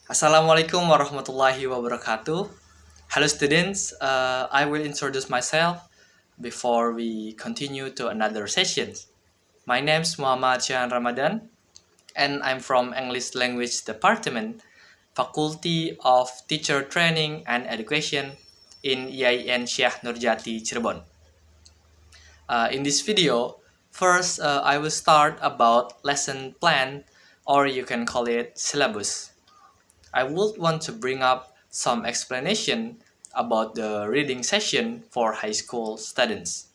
Assalamualaikum warahmatullahi wabarakatuh. Hello students, I will introduce myself before we continue to another session. My name is Muhamad Syehan Ramadhan and I'm from English Language Department, Faculty of Teacher Training and Education in IAIN Syekh Nurjati Cirebon. In this video, first I will start about lesson plan, or you can call it syllabus. I would want to bring up some explanation about the reading session for high school students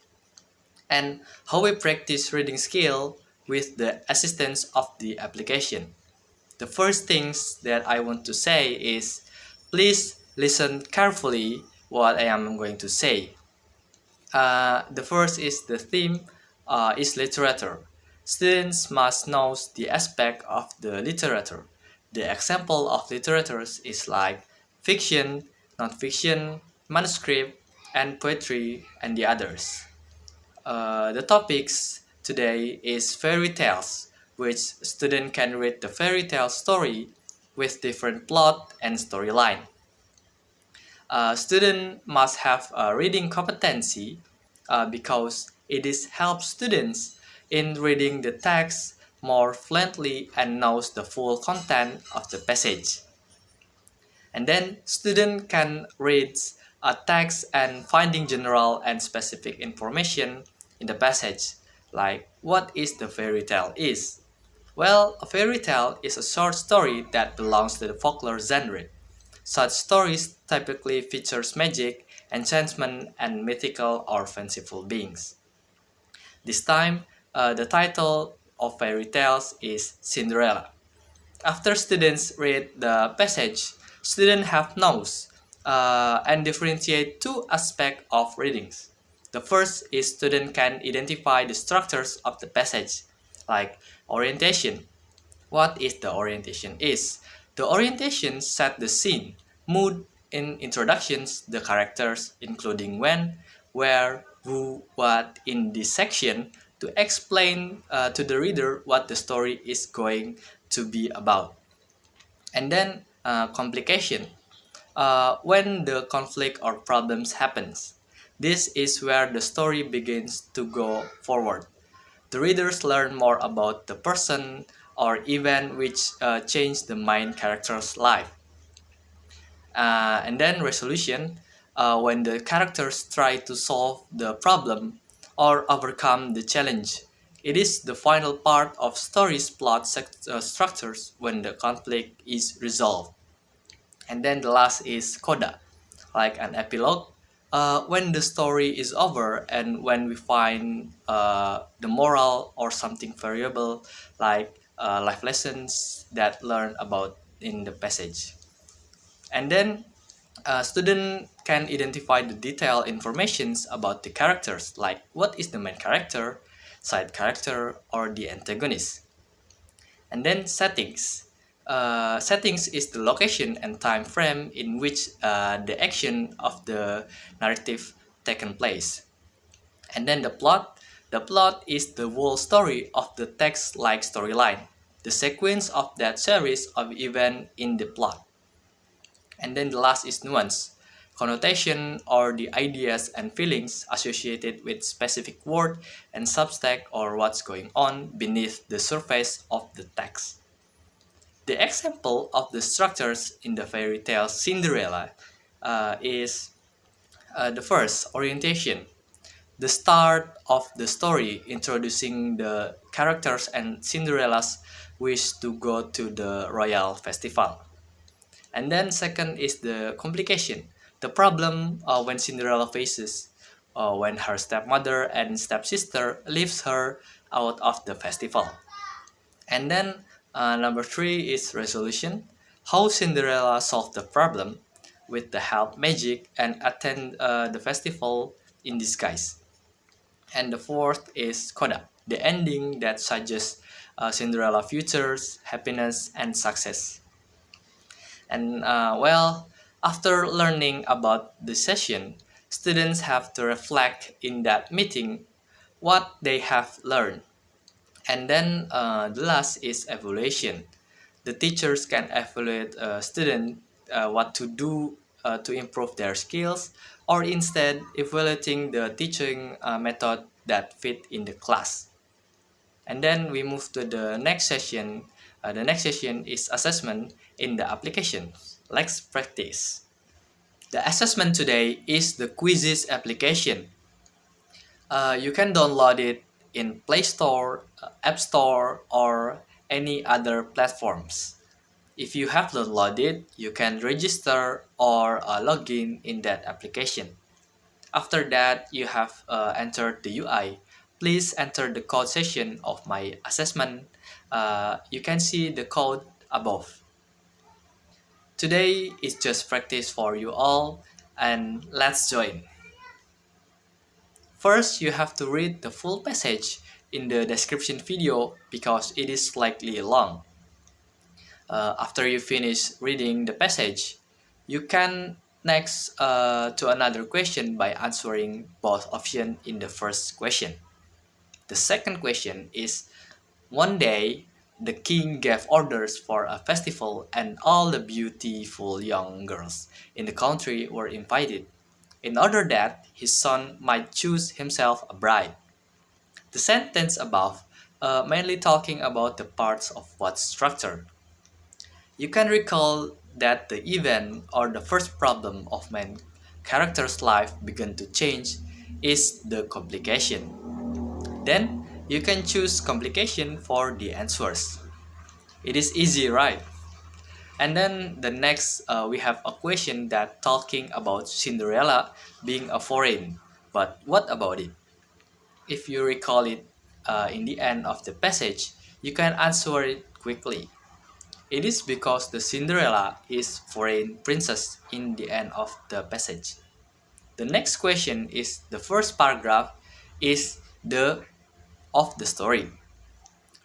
and how we practice reading skill with the assistance of the application. The first things that I want to say is please listen carefully what I am going to say. The first is the theme is literature. Students must know the aspect of the literature. The example of literatures is like fiction, non-fiction, manuscript, and poetry, and the others. The topics today is fairy tales, which student can read the fairy tale story with different plot and storyline. Student must have a reading competency because it is helps students in reading the text more fluently and knows the full content of the passage. And then student can read a text and finding general and specific information in the passage, like what is the fairy tale is. Well, a fairy tale is a short story that belongs to the folklore genre. Such stories typically features magic, enchantment, and mythical or fanciful beings. This time, the title of fairy tales is Cinderella. After students read the passage, students have knows and differentiate two aspects of readings. The first is student can identify the structures of the passage, like orientation. What is the orientation is? The orientation set the scene, mood in introductions, the characters including when, where, who, what in this section to explain to the reader what the story is going to be about. And then complication. When the conflict or problems happens, this is where the story begins to go forward. The readers learn more about the person or event which change the main character's life. And then resolution, when the characters try to solve the problem or overcome the challenge. It is the final part of story's plot structures when the conflict is resolved. And then the last is coda, like an epilogue. When the story is over and when we find the moral or something variable like life lessons that learn about in the passage. And then student can identify the detailed informations about the characters, like what is the main character, side character, or the antagonist. And then settings. Settings is the location and time frame in which the action of the narrative taken place. And then the plot. The plot is the whole story of the text-like storyline, the sequence of that series of events in the plot. And then the last is nuance, connotation or the ideas and feelings associated with specific word and subtext or what's going on beneath the surface of the text. The example of the structures in the fairy tale Cinderella is the first, orientation. The start of the story introducing the characters and Cinderella's wish to go to the royal festival. And then second is the complication, the problem when Cinderella faces when her stepmother and stepsister leaves her out of the festival. And then number three is resolution, how Cinderella solved the problem with the help magic and attend the festival in disguise. And the fourth is coda, the ending that suggests Cinderella futures, happiness, and success. And after learning about the session, students have to reflect in that meeting what they have learned. And then the last is evaluation. The teachers can evaluate a student what to do to improve their skills, or instead evaluating the teaching method that fit in the class. And then we move to the next session. The next session is assessment in the application. Let's practice. The assessment today is the quizzes application. You can download it in Play Store, App Store, or any other platforms. If you have downloaded, you can register or log in that application. After that, you have entered the UI. Please enter the code section of my assessment. You can see the code above. Today is just practice for you all, and let's join. First, you have to read the full passage in the description video because it is slightly long. After you finish reading the passage, you can next to another question by answering both options in the first question. The second question is, one day the king gave orders for a festival and all the beautiful young girls in the country were invited, in order that his son might choose himself a bride. The sentence above mainly talking about the parts of what's structured. You can recall that the event or the first problem of main character's life began to change is the complication. Then you can choose complication for the answers. It is easy, right? And then the next we have a question that talking about Cinderella being a foreign. But what about it? If you recall it in the end of the passage, you can answer it quickly. It is because the Cinderella is foreign princess in the end of the passage. The next question is the first paragraph is the of the story.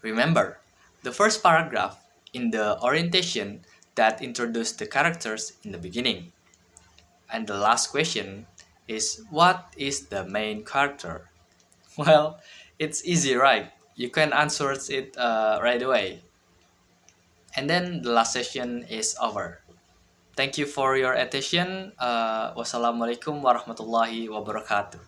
Remember, the first paragraph in the orientation that introduced the characters in the beginning. And the last question is what is the main character? Well, it's easy, right? You can answer it right away. And then the last session is over. Thank you for your attention. Wassalamualaikum warahmatullahi wabarakatuh.